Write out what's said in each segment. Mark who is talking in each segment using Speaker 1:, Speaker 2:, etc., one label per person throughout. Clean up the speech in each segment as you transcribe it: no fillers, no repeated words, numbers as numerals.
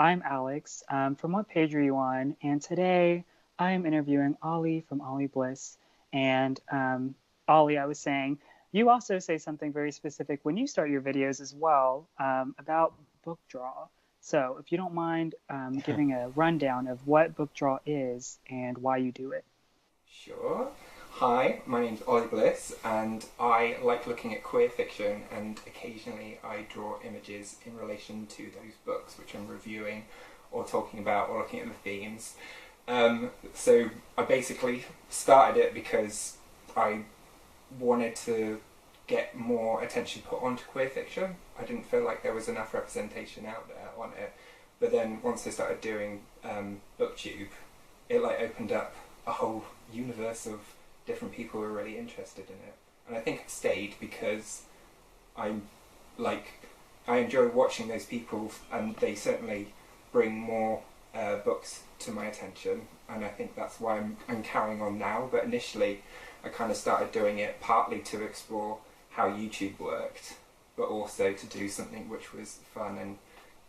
Speaker 1: I'm Alex. From what page are you on? And today I am interviewing Oly from Oly Bliss. And Oly, I was saying, you also say something very specific when you start your videos as well about book draw. So if you don't mind giving a rundown of what book draw is and why you do it.
Speaker 2: Sure. Hi, my name's Oly Bliss, and I like looking at queer fiction, and occasionally I draw images in relation to those books which I'm reviewing or talking about or looking at the themes. So I basically started it because I wanted to get more attention put onto queer fiction. I didn't feel like there was enough representation out there on it. But then once I started doing BookTube, it like opened up a whole universe of different people who are really interested in it. And I think I've stayed because I'm like, I enjoy watching those people, and they certainly bring more books to my attention, and I think that's why I'm carrying on now. But initially I kind of started doing it partly to explore how YouTube worked, but also to do something which was fun and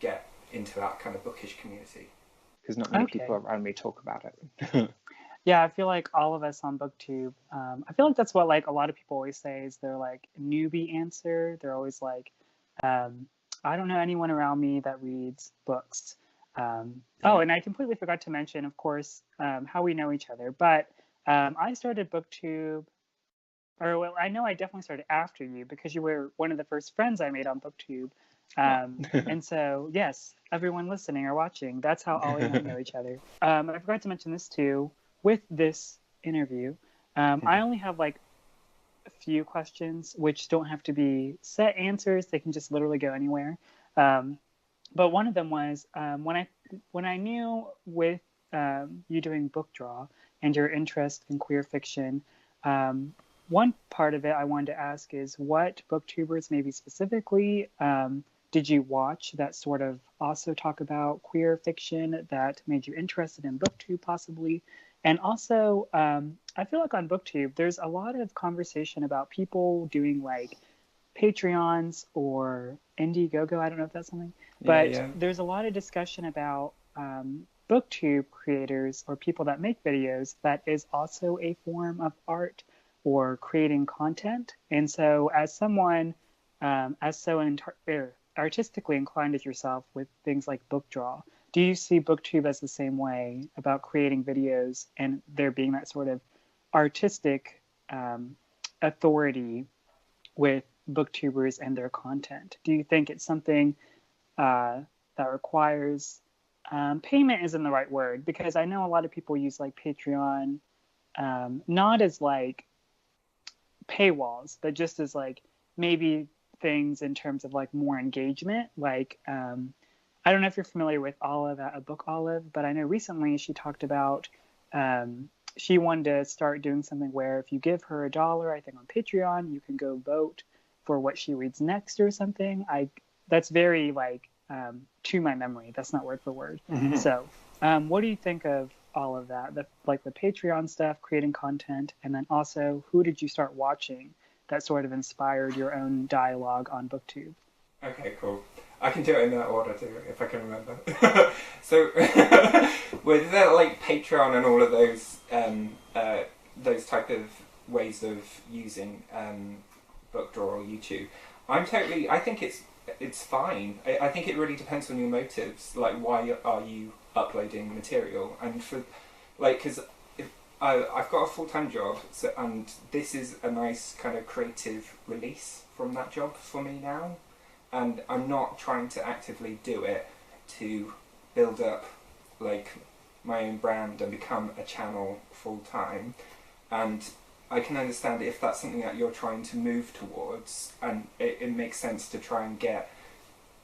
Speaker 2: get into that kind of bookish community.
Speaker 3: Because not many
Speaker 1: Okay.
Speaker 3: people around me talk about it.
Speaker 1: Yeah, I feel like all of us on BookTube, I feel like that's what like a lot of people always say is their like newbie answer. They're always like, um, I don't know anyone around me that reads books. Oh, and I completely forgot to mention, of course, how we know each other. But I started BookTube, or well, I know I definitely started after you because you were one of the first friends I made on BookTube. And so, yes, everyone listening or watching, that's how Ollie and I know each other. I forgot to mention this too with this interview. I only have like a few questions, which don't have to be set answers. They can just literally go anywhere. But one of them was when I knew with you doing book draw and your interest in queer fiction. One part of it I wanted to ask is what booktubers, maybe specifically, did you watch that sort of also talk about queer fiction that made you interested in booktube possibly? And also, I feel like on booktube, there's a lot of conversation about people doing like Patreons or Indiegogo. I don't know if that's something, but
Speaker 2: Yeah.
Speaker 1: there's a lot of discussion about booktube creators or people that make videos that is also a form of art or creating content. And so, as someone as so artistically inclined as yourself with things like book draw, do you see booktube as the same way about creating videos and there being that sort of artistic authority with booktubers and their content? Do you think it's something that requires payment isn't the right word, because I know a lot of people use like Patreon not as like paywalls, but just as like maybe things in terms of like more engagement. Like I don't know if you're familiar with Olive at a Book Olive, but I know recently she talked about she wanted to start doing something where if you give her $1, I think on Patreon, you can go vote for what she reads next or something. That's very like to my memory. That's not word for word.
Speaker 2: Mm-hmm.
Speaker 1: So what do you think of all of that? Like the Patreon stuff, creating content, and then also who did you start watching that sort of inspired your own dialogue on BookTube?
Speaker 2: Okay, cool. I can do it in that order too, if I can remember. So, with like Patreon and all of those type of ways of using BookDraw or YouTube, I think it's fine. I think it really depends on your motives. Like, why are you uploading material? And for, like, because I've got a full-time job, and this is a nice kind of creative release from that job for me now. And I'm not trying to actively do it to build up like my own brand and become a channel full-time. And I can understand if that's something that you're trying to move towards, and it makes sense to try and get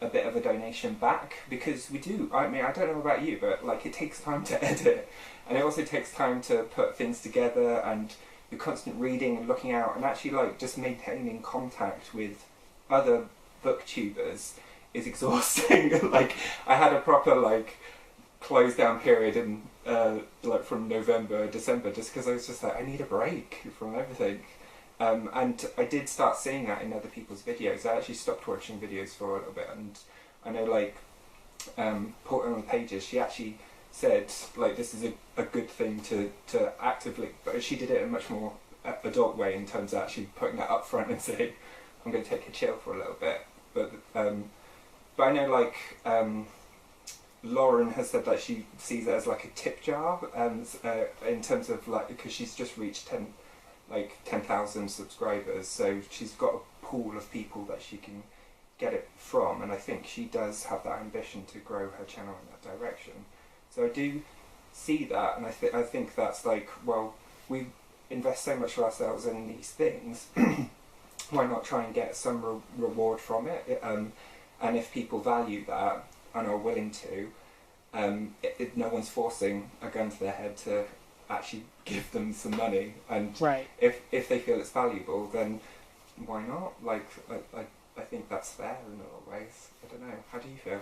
Speaker 2: a bit of a donation back, because we do. I mean, I don't know about you, but like it takes time to edit, and it also takes time to put things together, and you're constant reading and looking out, and actually like just maintaining contact with other booktubers is exhausting. Like I had a proper like close down period in like from November, December, just because I was just like, I need a break from everything. And I did start seeing that in other people's videos. I actually stopped watching videos for a little bit, and I know like put on the pages, she actually said like this is a good thing to actively, but she did it in a much more adult way in terms of actually putting that up front and saying I'm going to take a chill for a little bit. But I know like Lauren has said that she sees it as like a tip jar, in terms of like, because she's just reached 10,000 subscribers, so she's got a pool of people that she can get it from, and I think she does have that ambition to grow her channel in that direction. So I do see that, and I think that's like, well, we invest so much of ourselves in these things, why not try and get some reward from it? And if people value that and are willing to, no one's forcing a gun to their head to actually give them some money, and
Speaker 1: Right.
Speaker 2: if they feel it's valuable, then why not? Like I think that's fair in a lot of ways. I don't know. How do you feel?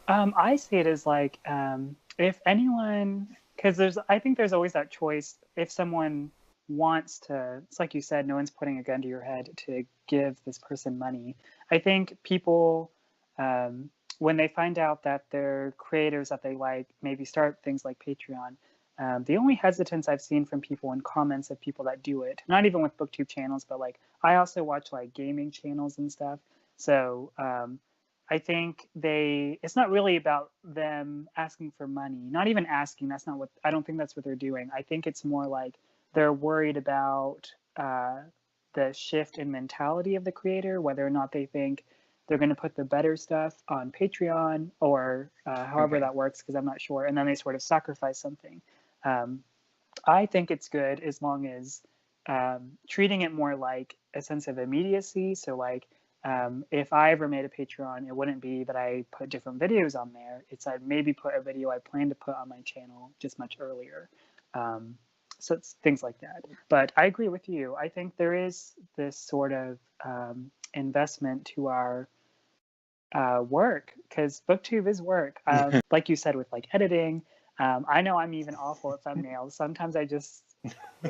Speaker 1: I see it as like, if anyone, because I think there's always that choice. If someone wants to, it's like you said, no one's putting a gun to your head to give this person money. I think people, when they find out that they're creators that they like, maybe start things like Patreon. The only hesitance I've seen from people in comments of people that do it, not even with booktube channels, but like I also watch like gaming channels and stuff. So I think it's not really about them asking for money, not even asking. That's not what, I don't think that's what they're doing. I think it's more like they're worried about the shift in mentality of the creator, whether or not they think they're going to put the better stuff on Patreon or however that works, because I'm not sure. And then they sort of sacrifice something. I think it's good as long as treating it more like a sense of immediacy. So like if I ever made a Patreon, it wouldn't be that I put different videos on there. It's I'd maybe put a video I plan to put on my channel just much earlier. So it's things like that. But I agree with you. I think there is this sort of investment to our work, because booktube is work. Like you said, with like editing, I know I'm even awful at thumbnails. Sometimes I just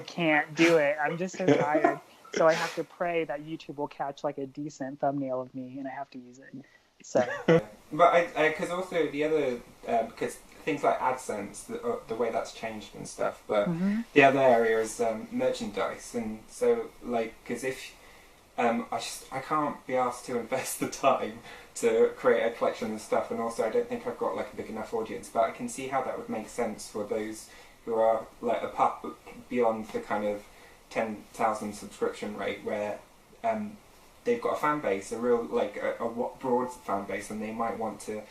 Speaker 1: can't do it. I'm just so tired. So I have to pray that YouTube will catch like a decent thumbnail of me, and I have to use it. So,
Speaker 2: but because also the other, because things like AdSense, the way that's changed and stuff. But the other area is merchandise, and so like, because if I can't be asked to invest the time to create a collection of stuff, and also I don't think I've got like a big enough audience, but I can see how that would make sense for those who are like apart beyond the kind of 10,000 subscription rate, where they've got a fan base, a real like a broad fan base, and they might want to,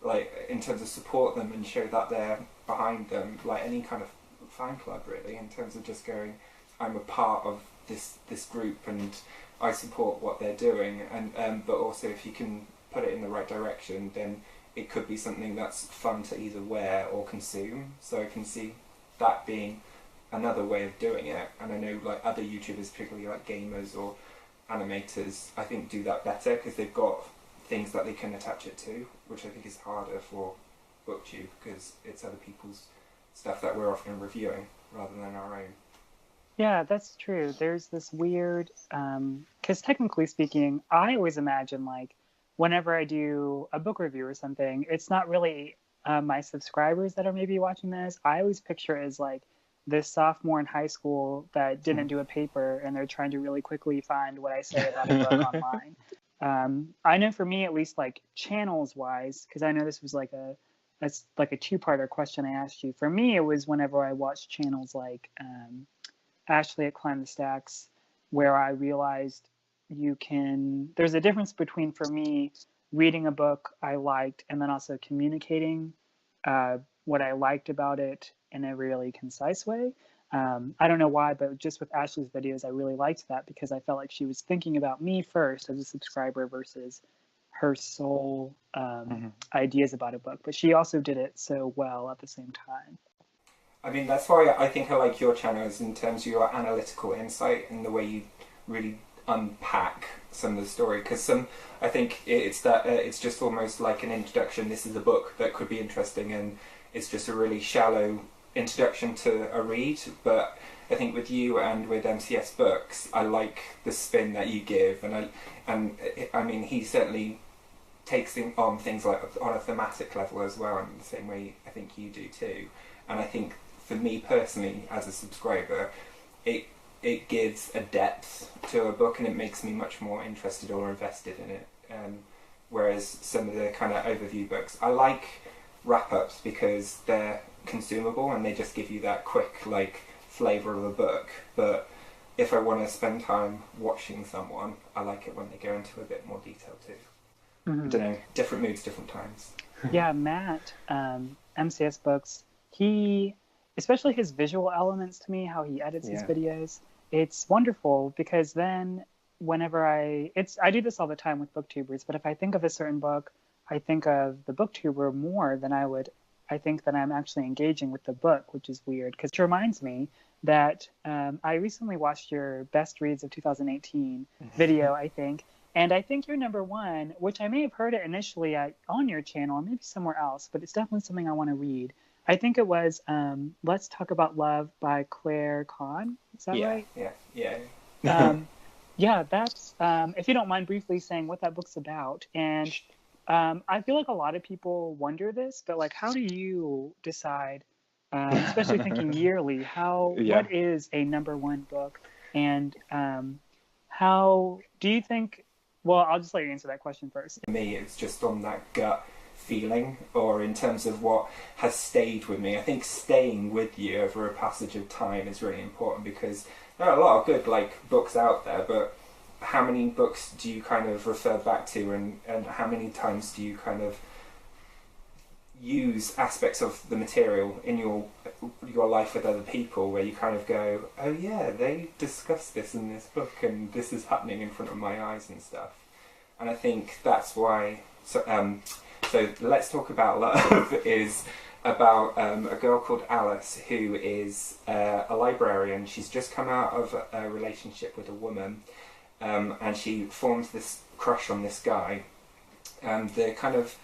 Speaker 2: like, in terms of support them and show that they're behind them, like any kind of fan club really, in terms of just going, I'm a part of this group and I support what they're doing, and but also if you can put it in the right direction, then it could be something that's fun to either wear or consume. So I can see that being another way of doing it, and I know like other YouTubers, particularly like gamers or animators, I think do that better because they've got things that they can attach it to, which I think is harder for booktube because it's other people's stuff that we're often reviewing rather than our own.
Speaker 1: yeah, that's true. There's this weird, because technically speaking, I always imagine like whenever I do a book review or something, it's not really my subscribers that are maybe watching this. I always picture it as like this sophomore in high school that didn't do a paper and they're trying to really quickly find what I say about a book online. I know for me, at least, like channels wise, because I know this was like a two-parter question I asked you. For me, it was whenever I watched channels like Ashley at Climb the Stacks, where I realized there's a difference between, for me, reading a book I liked and then also communicating what I liked about it in a really concise way. I don't know why, but just with Ashley's videos, I really liked that because I felt like she was thinking about me first as a subscriber versus her sole ideas about a book. But she also did it so well at the same time.
Speaker 2: I mean, that's why I think I like your channels in terms of your analytical insight and the way you really unpack some of the story. Because I think it's that it's just almost like an introduction. This is a book that could be interesting, and it's just a really shallow introduction to a read. But I think with you and with MCS Books, I like the spin that you give, and I mean, he certainly takes on things like on a thematic level as well, in the same way I think you do too. And I think for me personally, as a subscriber, it gives a depth to a book, and it makes me much more interested or invested in it. Whereas some of the kind of overview books, I like wrap-ups because they're consumable and they just give you that quick like flavour of a book. But if I want to spend time watching someone, I like it when they go into a bit more detail too.
Speaker 1: Mm-hmm.
Speaker 2: I don't know, different moods, different times.
Speaker 1: Yeah, Matt, MCS Books, especially his visual elements to me, how he edits his videos, it's wonderful, because then whenever I do this all the time with booktubers, but if I think of a certain book, I think of the booktuber more than I think that I'm actually engaging with the book, which is weird, because it reminds me that I recently watched your best reads of 2018 video, I think, and I think you're number one, which I may have heard it initially on your channel, or maybe somewhere else, but it's definitely something I want to read. I think it was Let's Talk About Love by Claire Kahn. Is that right?
Speaker 2: Yeah.
Speaker 1: Yeah, that's, if you don't mind briefly saying what that book's about. And I feel like a lot of people wonder this, but like, how do you decide, especially thinking yearly, what is a number one book? And how do you think, well, I'll just let you answer that question first.
Speaker 2: For me, it's just on that gut feeling, or in terms of what has stayed with me. I think staying with you over a passage of time is really important, because there are a lot of good like books out there, but how many books do you kind of refer back to, and how many times do you kind of use aspects of the material in your life with other people, where you kind of go, oh yeah, they discussed this in this book and this is happening in front of my eyes and stuff. And I think that's why so Let's Talk About Love is about a girl called Alice, who is a librarian. She's just come out of a relationship with a woman, and she forms this crush on this guy. And the kind of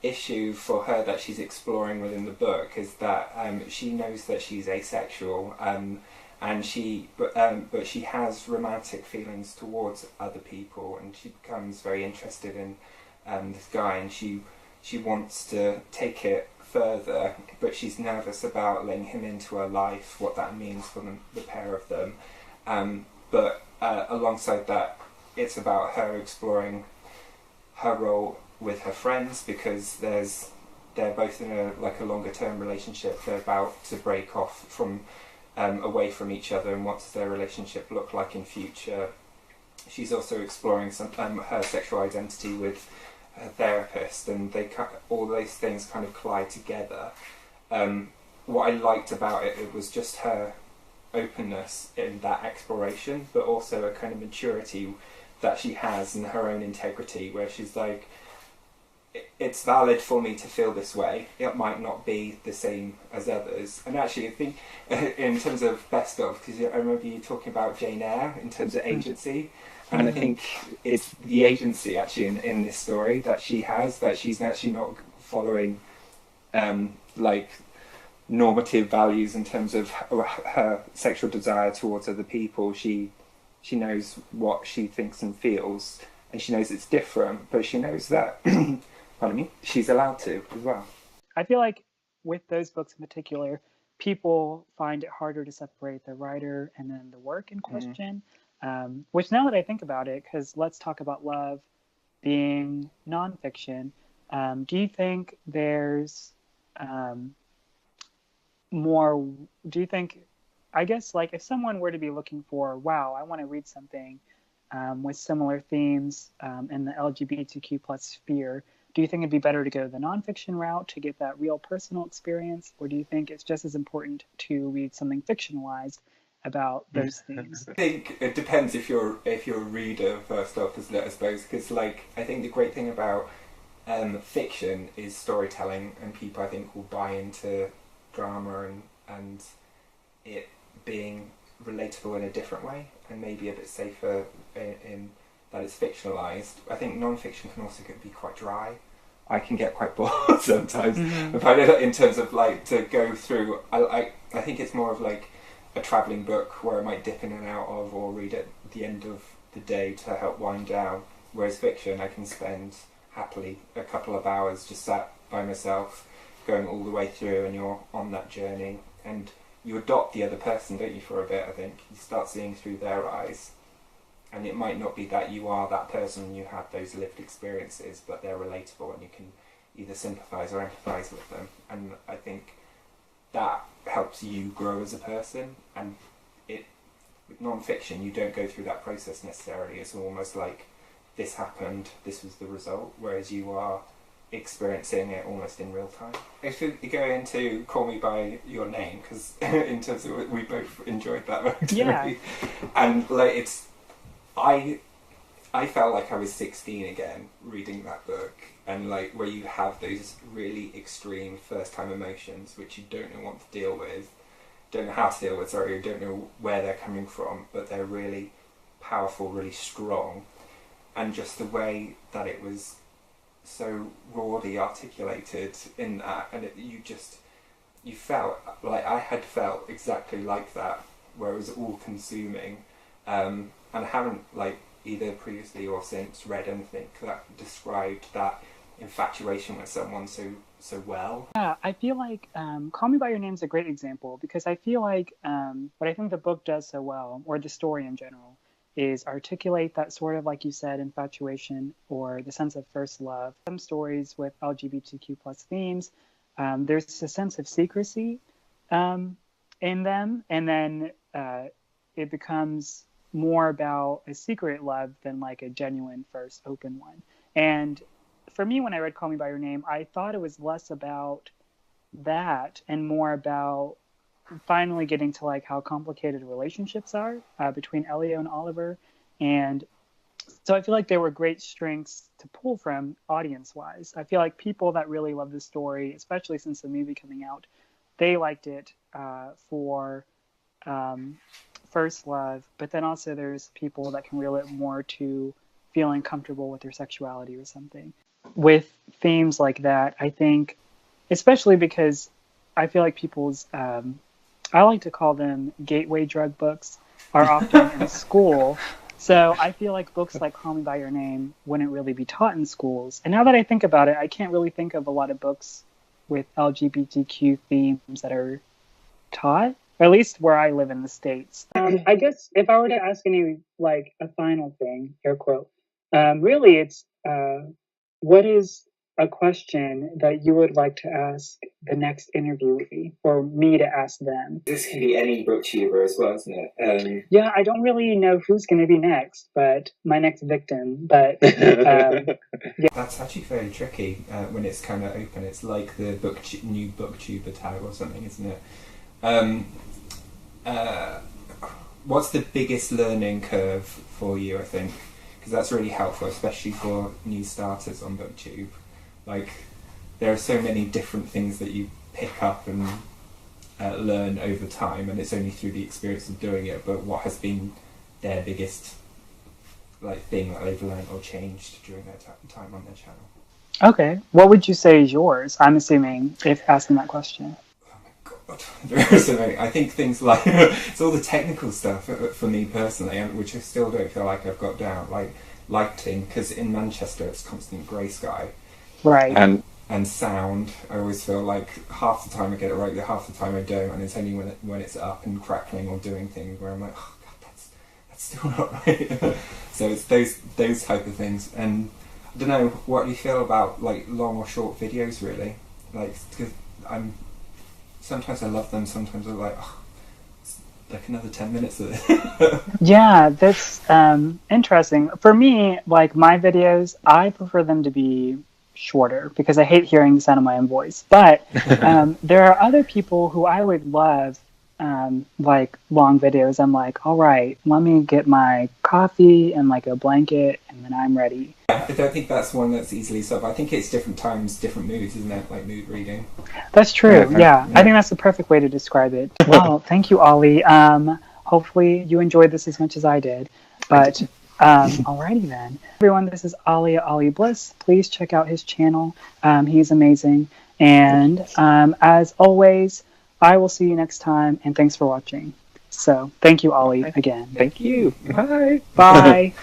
Speaker 2: issue for her that she's exploring within the book is that she knows that she's asexual, but she has romantic feelings towards other people, and she becomes very interested in this guy, and she wants to take it further, but she's nervous about letting him into her life, what that means for the pair of them. But alongside that, it's about her exploring her role with her friends, because they're both in a longer term relationship. They're about to break off from away from each other, and what does their relationship look like in future. She's also exploring her sexual identity with her therapist, and all those things kind of collide together. What I liked about it was just her openness in that exploration, but also a kind of maturity that she has in her own integrity, where she's like, it's valid for me to feel this way. It might not be the same as others. And actually, I think in terms of best of, because I remember you talking about Jane Eyre in terms of agency, and I think it's the agency actually in this story that she has, that she's actually not following like normative values in terms of her sexual desire towards other people. She knows what she thinks and feels, and she knows it's different, but she knows that pardon me, she's allowed to as well.
Speaker 1: I feel like with those books in particular, people find it harder to separate the writer and then the work in question. Which, now that I think about it, because Let's Talk About Love being nonfiction, do you think there's more? Do you think, I guess, like if someone were to be looking for, wow, I want to read something with similar themes in the LGBTQ plus sphere, do you think it'd be better to go the nonfiction route to get that real personal experience, or do you think it's just as important to read something fictionalized about those themes?
Speaker 2: I think it depends if you're a reader first off, isn't it, I suppose, because like I think the great thing about fiction is storytelling, and people I think will buy into drama and it being relatable in a different way, and maybe a bit safer in that it's fictionalized. I think non-fiction can also be quite dry. I can get quite bored sometimes. In terms of like to go through, I think it's more of like a travelling book where I might dip in and out of, or read at the end of the day to help wind down. Whereas fiction, I can spend happily a couple of hours just sat by myself, going all the way through, and you're on that journey, and you adopt the other person, don't you, for a bit. I think you start seeing through their eyes, and it might not be that you are that person and you have those lived experiences, but they're relatable and you can either sympathise or empathise with them. And I think that helps you grow as a person. And with non-fiction, you don't go through that process necessarily. It's almost like this happened, this was the result, whereas you are experiencing it almost in real time. If we go into Call Me By Your Name, because in terms of we both enjoyed that book,
Speaker 1: Yeah.
Speaker 2: and like I felt like I was 16 again reading that book, and like where you have those really extreme first time emotions which you don't know what to deal with, don't know how to deal with, or don't know where they're coming from, but they're really powerful, really strong, and just the way that it was so rawly articulated in that, and you felt like I had felt exactly like that, where it was all consuming, and I haven't like either previously or since read anything that described that infatuation with someone so well.
Speaker 1: Yeah, I feel like Call Me By Your Name is a great example, because I feel like what I think the book does so well, or the story in general, is articulate that sort of, like you said, infatuation or the sense of first love. Some stories with LGBTQ plus themes, there's a sense of secrecy in them, and then it becomes more about a secret love than like a genuine first open one. And for me, when I read Call Me By Your Name, I thought it was less about that and more about finally getting to like how complicated relationships are between Elio and Oliver. And so I feel like there were great strengths to pull from audience-wise. I feel like people that really love the story, especially since the movie coming out, they liked it for first love, but then also there's people that can relate more to feeling comfortable with their sexuality or something. With themes like that, I think, especially because I feel like people's, I like to call them gateway drug books, are often in school. So I feel like books like Call Me By Your Name wouldn't really be taught in schools. And now that I think about it, I can't really think of a lot of books with LGBTQ themes that are taught, or at least where I live in the States. I guess if I were to ask any, like, a final thing, air quote, really it's, what is a question that you would like to ask the next interviewee, or me to ask them?
Speaker 2: This can be any booktuber as well, isn't it?
Speaker 1: Yeah, I don't really know who's going to be next, but my next victim. But yeah.
Speaker 2: That's actually very tricky when it's kind of open. It's like the new booktuber tag or something, isn't it? What's the biggest learning curve for you, I think? Because that's really helpful, especially for new starters on BookTube. Like, there are so many different things that you pick up and learn over time, and it's only through the experience of doing it. But what has been their biggest thing that they've learned or changed during their time on their channel?
Speaker 1: Okay, what would you say is yours? I'm assuming, if asking that question.
Speaker 2: There is something. I think things like it's all the technical stuff for me personally, which I still don't feel like I've got down. Like lighting, because in Manchester it's constant grey sky,
Speaker 1: right?
Speaker 2: And sound. I always feel like half the time I get it right, half the time I don't, and it's only when it's up and crackling or doing things where I'm like, oh god, that's still not right. So it's those type of things. And I don't know, what do you feel about like long or short videos really? Like, because sometimes I love them, sometimes I'm like, oh, it's like another 10 minutes of it.
Speaker 1: Yeah, that's interesting. For me, like my videos, I prefer them to be shorter because I hate hearing the sound of my own voice. But there are other people who I would love like long videos. I'm like, all right, let me get my coffee and like a blanket and then I'm ready.
Speaker 2: I don't think that's one that's easily solved. I think it's different times, different moods, isn't it? Like mood reading.
Speaker 1: That's true. Yeah. I think that's the perfect way to describe it. Well, thank you, Ollie. Hopefully you enjoyed this as much as I did. But alrighty then. Everyone, this is Ollie at Oly Bliss. Please check out his channel. He's amazing. And as always, I will see you next time, and thanks for watching. So, thank you, Ollie, again.
Speaker 3: Thank you. Bye.
Speaker 1: Bye.